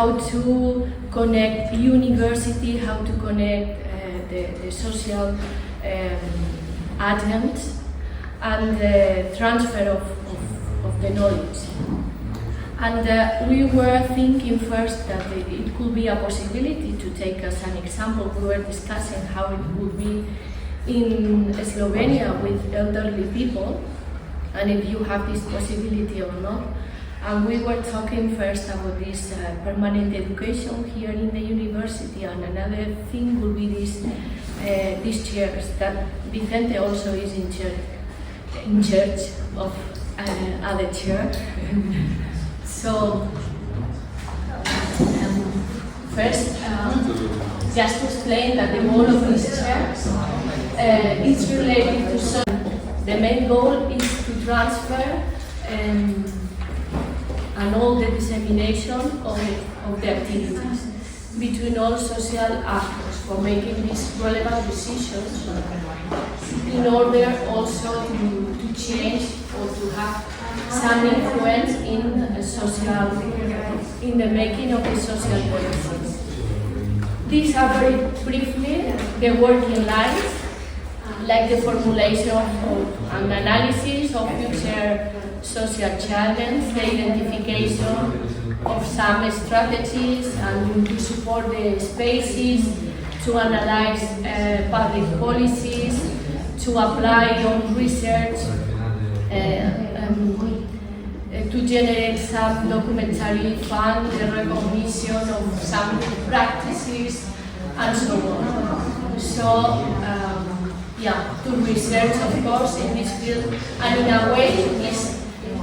how to connect university, how to connect the social agent, and the transfer of the knowledge. And we were thinking first that it could be a possibility to take as an example. We were discussing how it would be in Slovenia with elderly people, and if you have this possibility or not. And we were talking first about this permanent education here in the university, and another thing will be these chairs that Vicente also is in charge of other chair. So first, just to explain that the goal of these chairs is related to social. The main goal is to transfer and all the dissemination of the activities between all social actors for making these relevant decisions in order also to change or to have some influence in the making of the social policies. These are very briefly the working lines, like the formulation of an analysis of future social challenges, the identification of some strategies, and to support the spaces, to analyze public policies, to apply on research, to generate some documentary fund, the recognition of some practices, and so on. So, to research, of course, in this field, and in a way is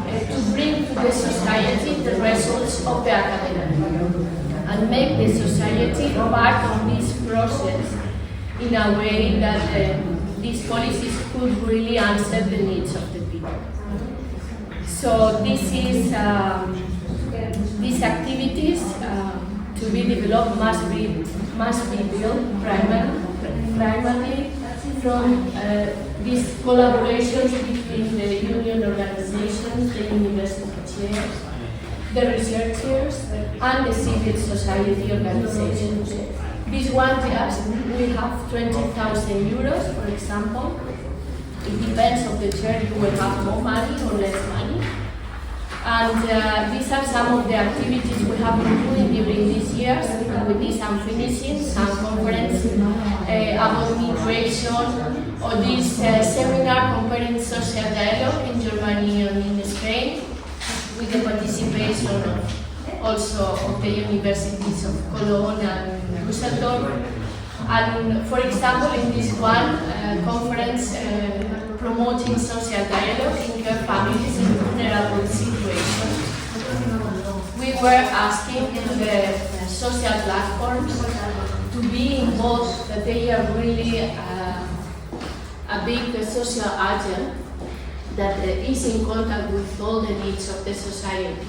to bring to the society the results of the academia and make the society part of this process in a way that these policies could really answer the needs of the people. So this is these activities to be developed must be built primarily from these collaborations between the union organizations, the university chairs, the researchers, and the civil society organizations. This one we have 20,000 euros, for example. It depends on the chair, you will have more money or less money. And these are some of the activities we have been doing during these years. With this I'm finishing some conference about migration, or this seminar comparing social dialogue in Germany and in Spain, with the participation also of the universities of Cologne and Düsseldorf. And for example, in this one conference promoting social dialogue in care families in vulnerable situations, we were asking the social platforms to be involved, that they are really a big social agent that is in contact with all the needs of the society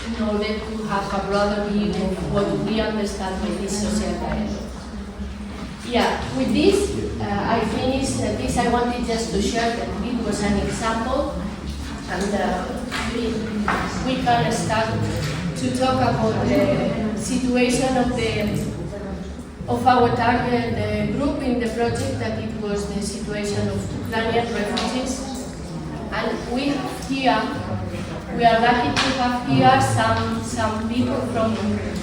in order to have a broader view of what we understand by this social dialogue. Yeah, with this, I finished this. I wanted just to share that it was an example, and we can start to talk about the situation of our target group in the project, that it was the situation of Ukrainian refugees. And we are lucky to have here some people from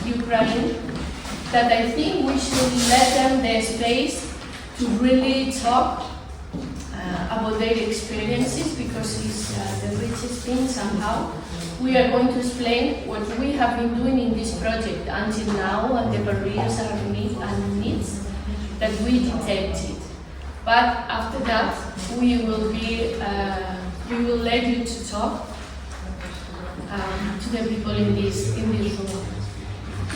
Ukraine that I think we should let them the space to really talk about their experiences, because it's the richest thing somehow. We are going to explain what we have been doing in this project until now, and the barriers and needs that we detected. But after that, we will let you to talk to the people in this room.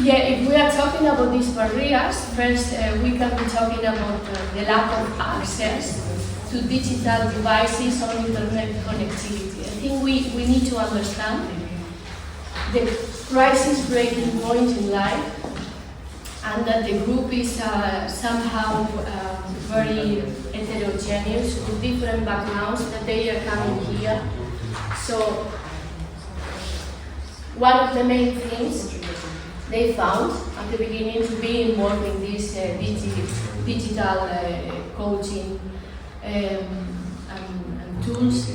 Yeah, if we are talking about these barriers, first we can be talking about the lack of access to digital devices or internet connectivity. I think we need to understand the crisis breaking point in life, and that the group is somehow very heterogeneous with different backgrounds, that they are coming here. So one of the main things they found at the beginning to be involved in this digital coaching and tools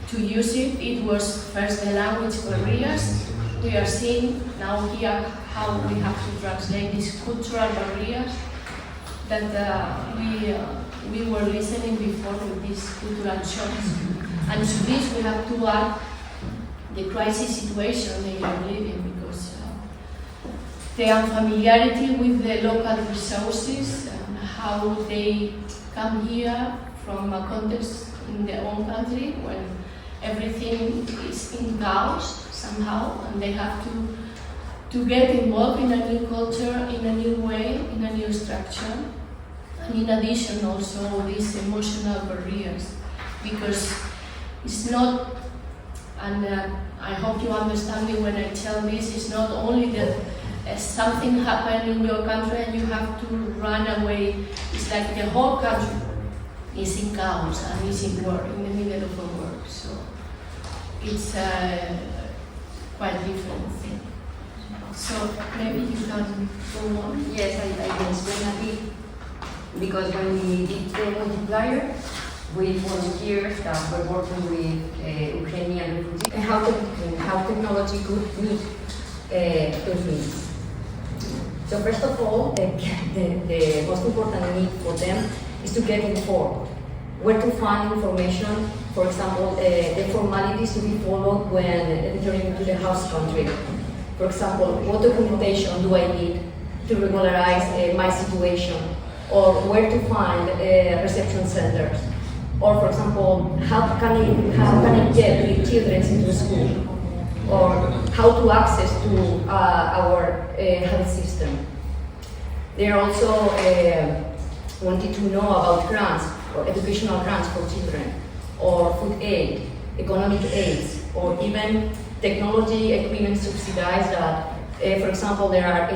to use it. It was first the language barriers. We are seeing now here how we have to translate these cultural barriers that we were listening before with these cultural shocks. And to this we have to add the crisis situation they are living, because the unfamiliarity with the local resources and how they come here from a context in their own country when everything is in chaos somehow, and they have to get involved in a new culture, in a new way, in a new structure. And in addition also these emotional barriers, because it's not, and I hope you understand me when I tell this, it's not only that something happened in your country and you have to run away. It's like the whole country is in chaos and is in war, in the middle of a war. So it's a quite different thing. So maybe you can go on. Yes, I can explain a bit, because when we did the multiplier, with volunteers that were working with Ukrainian refugees, and how technology could meet those needs. So first of all, the most important need for them is to get informed, where to find information, for example, the formalities to be followed when entering into the host country. For example, what documentation do I need to regularize my situation, or where to find reception centers, or for example, how can I get with children into school, or how to access to our health system. They are also wanted to know about grants, or educational grants for children, or food aid, economic aids, or even technology equipment subsidized that, for example, there are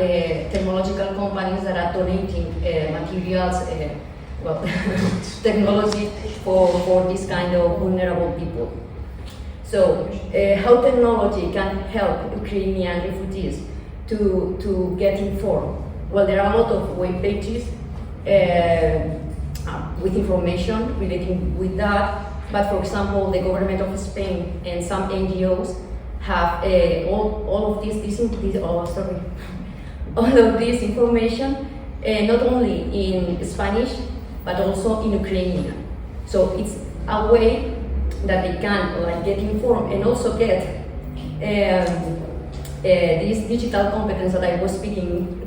technological companies that are donating materials, technology for this kind of vulnerable people. So, how technology can help Ukrainian refugees to get informed? Well, there are a lot of web pages with information relating with that, but for example, the government of Spain and some NGOs have all of this all of this information, not only in Spanish, but also in Ukrainian. So it's a way that they can get informed and also get this digital competence that I was speaking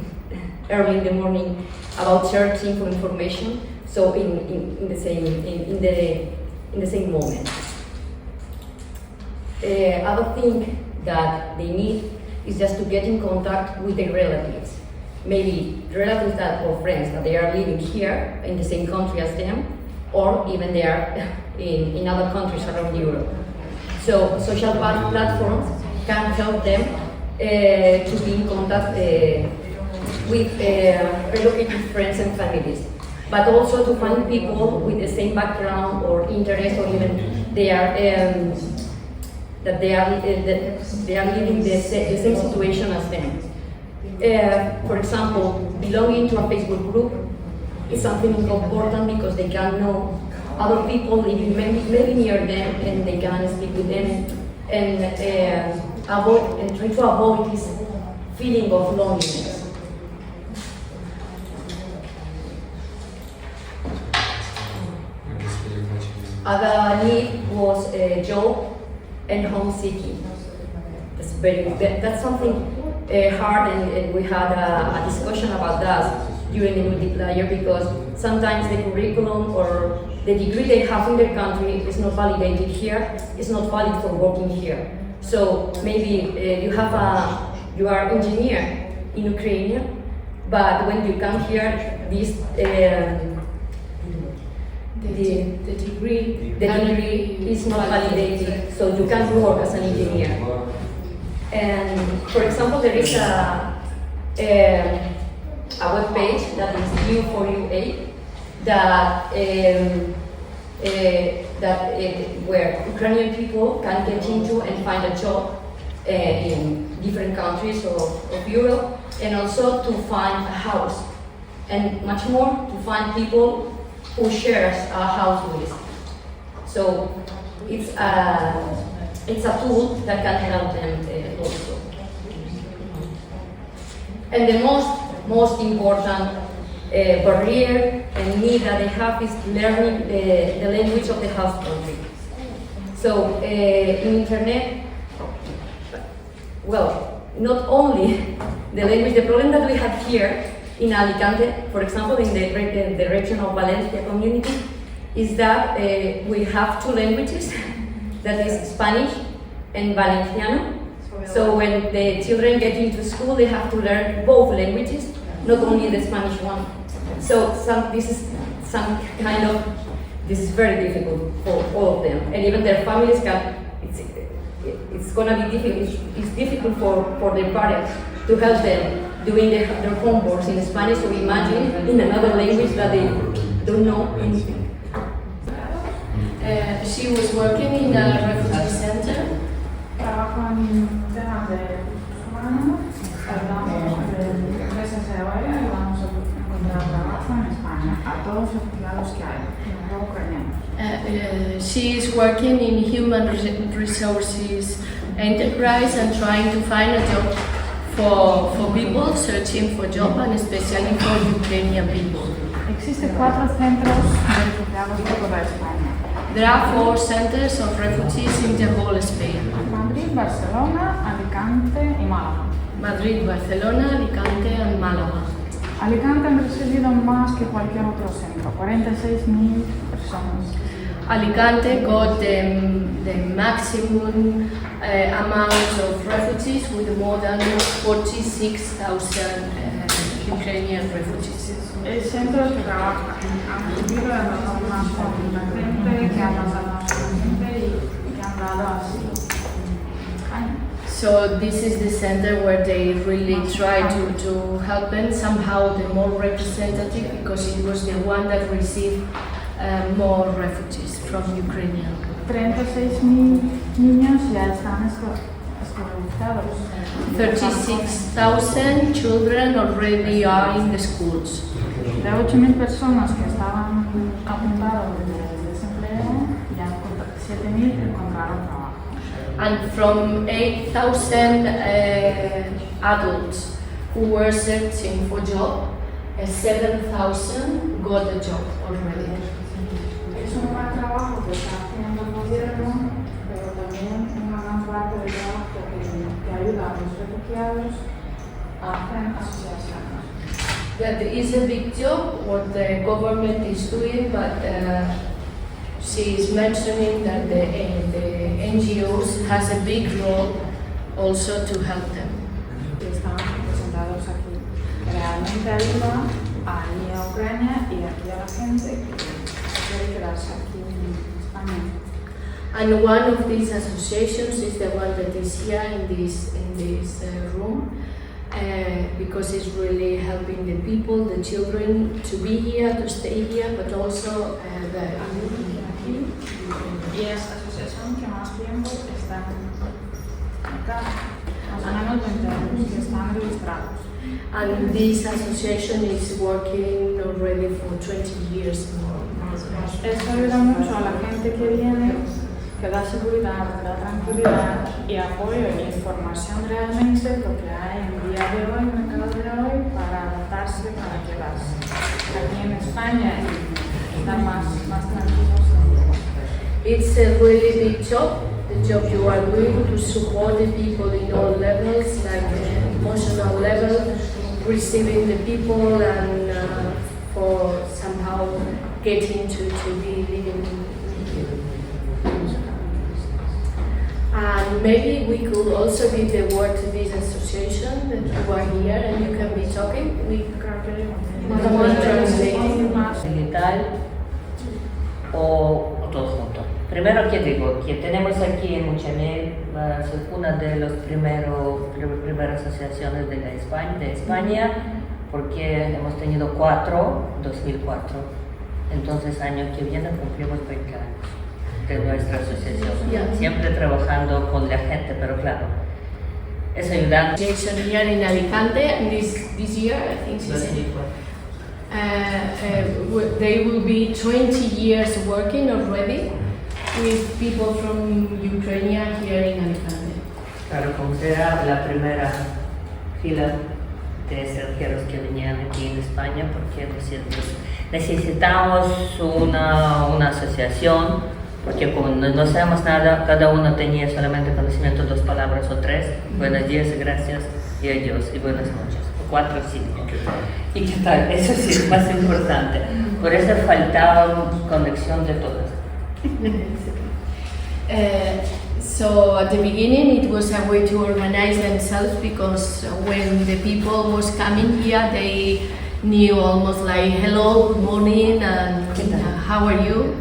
early in the morning about searching for information. So in the same moment. Other thing that they need is just to get in contact with their relatives. Maybe relatives or friends that they are living here in the same country as them, or even they are in other countries around Europe. So social platforms can help them to be in contact with relocated friends and families, but also to find people with the same background or interest, or even they are living the same situation as them. For example, belonging to a Facebook group is something important, because they can know other people living maybe near them, and they can speak with them and try to avoid this feeling of loneliness. Other need was a job and homesickking. That's something hard, and we had a discussion about that during the multiplier, because sometimes the curriculum or the degree they have in their country is not validated here, it's not valid for working here. So maybe you are engineer in Ukraine, but when you come here, this the degree is not validated, so you can't work as an engineer. And for example, there is a web page that is U4UA where Ukrainian people can get into and find a job in different countries of Europe, and also to find a house, and much more to find people who shares a house with. So it's a tool that can help them also. And the most important barrier and need that they have is learning the language of the host country. So in internet, well, not only the language, the problem that we have here in Alicante, for example, in the region of Valencia community, is that we have two languages, that is Spanish and Valenciano. So when the children get into school, they have to learn both languages, not only the Spanish one. So this is very difficult for all of them, and even their families it's gonna be difficult. It's difficult for their parents to help them doing their homeworks in Spanish. So imagine in another language that they don't know anything. She was working in a refugee center. Trabajo en temas de recursos humanos, ayudamos a empresas aéreas, ayudamos a encontrar trabajo en España a todos los refugiados que hay, no ucranianos. She is working in human resources enterprise and trying to find a job for people searching for job, and especially for Ukrainian people. Existen 4 centros de refugiados por toda España. There are 4 centers of refugees in the whole Spain. Madrid, Barcelona, Alicante y Málaga. Madrid, Barcelona, Alicante and Málaga. Alicante han recibido más que cualquier otro centro, 46.000 personas. Alicante got the maximum amount of refugees with more than 46,000 Ukrainian refugees. El centro que trabaja han recibido más con la gente, que han pasado a la gente y que han dado así. So this is the center where they really try to help them, somehow the more representative, because it was the one that received more refugees from Ukraine. 36.000 niños ya están escolarizados. 36,000 children already are in the schools. De 8.000 personas que estaban apuntados de desempleo, ya 7.000 encontraron trabajo. And from 8,000 adults who were searching for job, 7,000 got a job already. Es un gran trabajo que está haciendo el gobierno, pero también una gran parte del trabajo que ayuda a los refugiados hacen asociaciones. That is a big job what the government is doing, but she is mentioning that the NGOs has a big role also to help them. Están representados aquí. Realmente ayuda ahí a Ucrania y aquí a la gente que quiere quedarse aquí en España. And one of these associations is the one that is here in this room, because it's really helping the people, the children, to be here, to stay here, but also Y es la asociación que más tiempo está acá, más o menos 20 años que están registrados. And this association is working already for 20 years more. Esto ayuda mucho a la gente que viene, que da seguridad, da tranquilidad y apoyo e información realmente lo que hay en el día de hoy, en el mercado de hoy, para adaptarse, para quedarse aquí en España y estar más tranquilos. It's a really big job, the job you are doing to support the people in all levels, like emotional level, receiving the people and for somehow getting to be living here. And maybe we could also give the word to this association that you are here and you can be talking. We can translate. Digital o todo junto. Primero que digo, que tenemos aquí en Muchamel una de las primeras asociaciones de España, porque hemos tenido 2004, entonces año que viene cumplimos 20 años de nuestra asociación, siempre trabajando con la gente, pero claro, Es ayudando. Here in Alicante, and this year, I think they will be 20 years working already with people from Ucrania here in Alicante. Claro, como era la primera fila de extranjeros que venían aquí en España, porque necesitamos una asociación, porque como no sabemos nada, cada uno tenía solamente conocimiento de 2 palabras o 3, buenos días, gracias, y adiós, y buenas noches, o 4 o 5. ¿Y qué tal? Eso sí es más importante. Por eso faltaba conexión de todas. So at the beginning it was a way to organize themselves, because when the people was coming here they knew almost like hello, good morning, and how are you?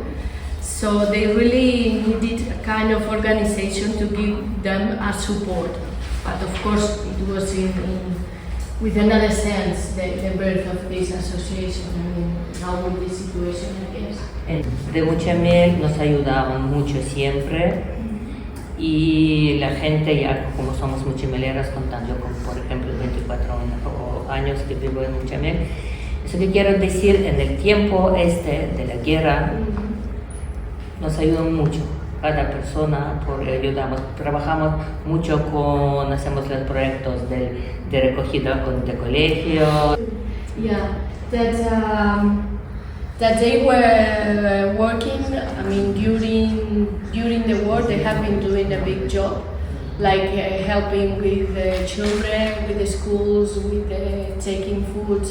So they really needed a kind of organization to give them a support. But of course it was with another sense, the birth of this association. I mean, now with this situation, I guess. De UnInLeCo nos ayudaban mucho siempre, y la gente, ya como somos muchimeleras, contando con, por ejemplo, 24 años que vivo en UnInLeCo, eso que quiero decir, en el tiempo de la guerra, nos ayudan mucho. Cada persona, ayudamos, trabajamos mucho hacemos los proyectos de recogida de colegio. Yeah, that they were working, I mean, during the war they have been doing a big job, like helping with the children, with the schools, with taking food,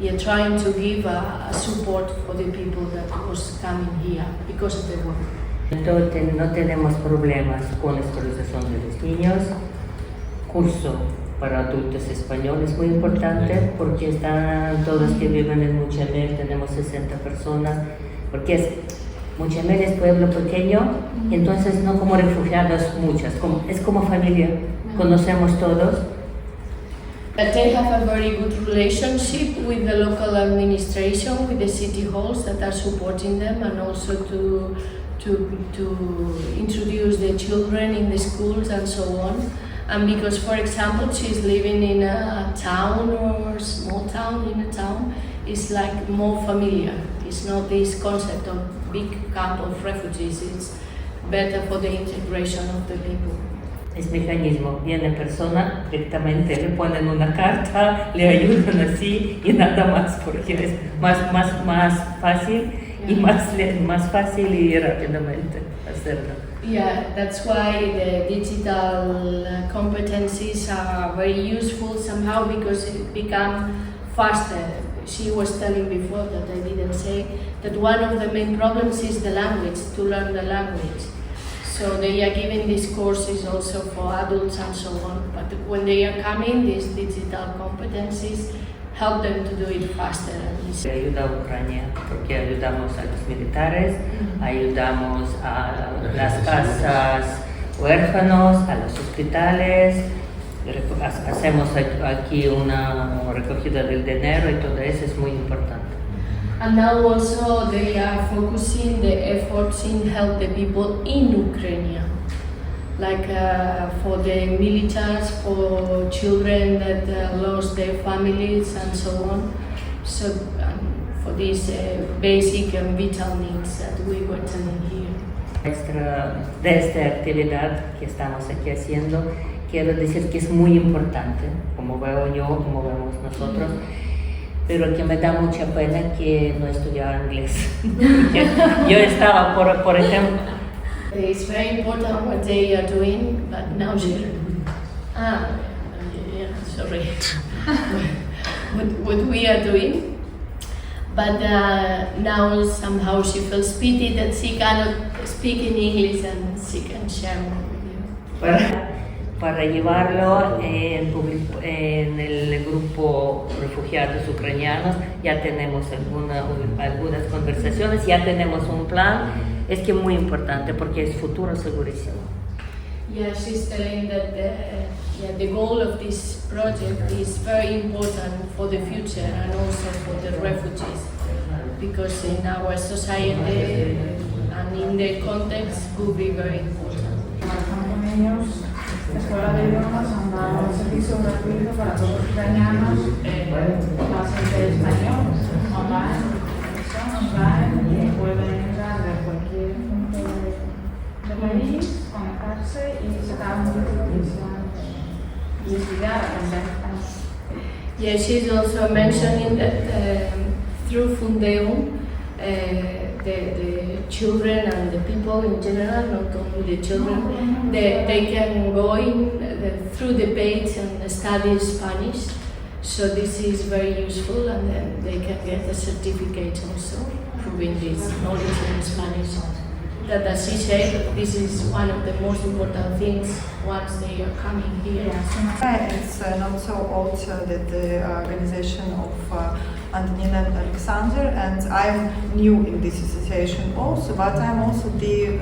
and trying to give a support for the people that was coming here because of the war. Entonces no tenemos problemas con la escolarización de los niños. Curso para adultos españoles muy importante, porque están todos que viven en Muchamel, tenemos 60 personas, porque Muchamel es pueblo pequeño, entonces no como refugiados muchas, es como familia, conocemos todos. But they have a very good relationship with the local administration, with the city halls that are supporting them, and also to introduce the children in the schools and so on. And because, for example, she's living in a town or small town, in a town, it's like more familiar. It's not this concept of big camp of refugees. It's better for the integration of the people. Es mecanismo, viene persona directamente, le ponen una carta, le ayudan así y nada más, porque es más fácil y más fácil y rápidamente hacerlo. Yeah, that's why the digital competencies are very useful somehow, because it become faster. She was telling before that I didn't say that one of the main problems is the language, to learn the language. So they are giving these courses also for adults and so on, but when they are coming, these digital competencies help them to do it faster. Ayuda a Ucrania, porque ayudamos a los militares, ayudamos a las casas huérfanos, a los hospitales, hacemos aquí una recogida del dinero y todo eso es muy importante. And now also they are focusing the efforts in help the people in Ukraine, like for the militaries, for children that lost their families and so on. So for these basic and vital needs that we were telling here. De esta actividad que estamos aquí haciendo, quiero decir que es muy importante, como veo yo, como vemos nosotros, pero que me da mucha pena que no estudiaba inglés. Yo estaba, por ejemplo... It's very important what they are doing, but now sorry. what we are doing, but now somehow she feels pity that she cannot speak in English and she can share more with you. Para llevarlo en el grupo refugiados ucranianos, ya tenemos algunas conversaciones, ya tenemos un plan, es que muy importante porque es futuro segurísimo. Yeah, she's telling that the goal of this project is very important for the future and also for the refugees, because in our society and in the context could be very important. Trabajar con ellos Escuela de idiomas han dado un servicio gratuito para todos los ucranianos, bastante español, online, y pueden entrar de cualquier punto del país, conectarse y sacar un televisión y estudiar, aprender español. Yeah, she's also mentioning that through Fundeum, the children and the people in general, not only the children, they can go in through the page and study Spanish. So this is very useful, and then they can get a certificate also proving this knowledge in Spanish. That, as she said, this is one of the most important things once they are coming here. It's not so old that the organization of Antonina and Alexander, and I'm new in this association also, but I'm also the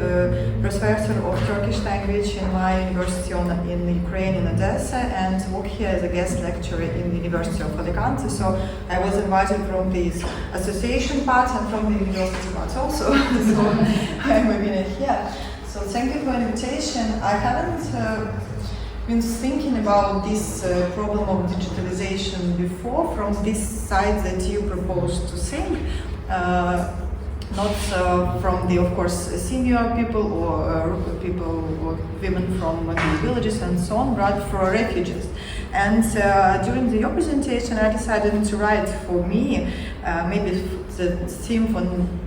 professor of Turkish language in my university in Ukraine, in Odessa, and work here as a guest lecturer in the University of Alicante. So I was invited from this association part and from the university part also. So I'm again here. So thank you for the invitation. I haven't been thinking about this problem of digitalization before from this side that you proposed to think. Not from the, of course, senior people or people or women from the villages and so on, but for refugees. And during your presentation, I decided to write for me maybe the theme for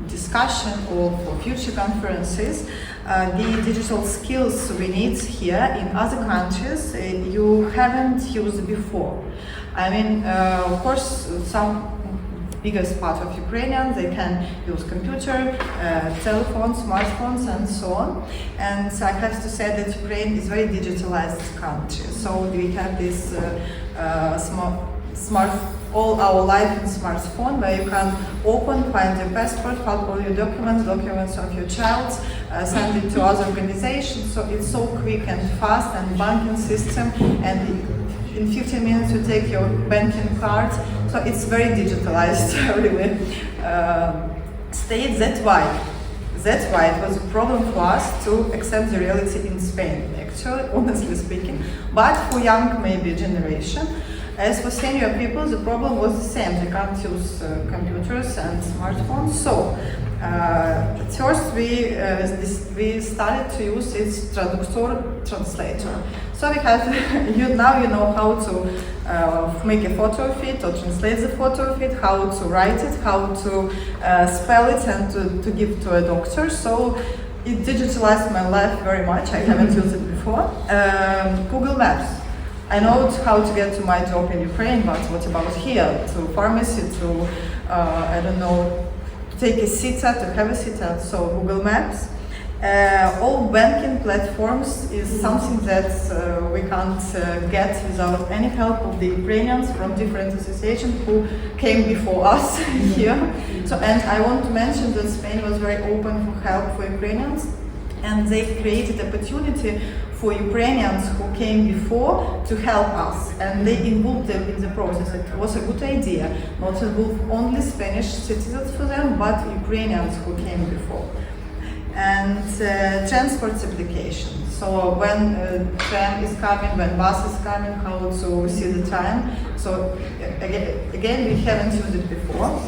discussion or for future conferences, the digital skills we need here in other countries you haven't used before. I mean, of course, some biggest part of Ukrainians, they can use computer, telephones, smartphones, and so on. And I have to say that Ukraine is a very digitalized country. So we have this all our life in smartphone, where you can open, find your passport, find all your documents of your child, send it to other organizations. So it's so quick and fast, and banking system, and in 15 minutes you take your banking card. So it's very digitalized, really. State that's why it was a problem for us to accept the reality in Spain, actually, honestly speaking. But for young maybe generation, as for senior people, the problem was the same. They can't use computers and smartphones. So at first we started to use its translator. So we have now you know how to make a photo of it or translate the photo of it, how to write it, how to spell it, and to give to a doctor. So it digitalized my life very much. I haven't used it before. Google Maps. I know how to get to my job in Ukraine, but what about here? To pharmacy, to I don't know, to take a sitter, to have a sitter. So Google Maps. All banking platforms is something that we can't get without any help of the Ukrainians from different associations who came before us here. So, and I want to mention that Spain was very open for help for Ukrainians, and they created opportunity for Ukrainians who came before to help us, and they involved them in the process. It was a good idea, not to involve only Spanish citizens for them, but Ukrainians who came before. And transport application. So when tram is coming, when bus is coming, how to see the time. So again, we haven't used it before.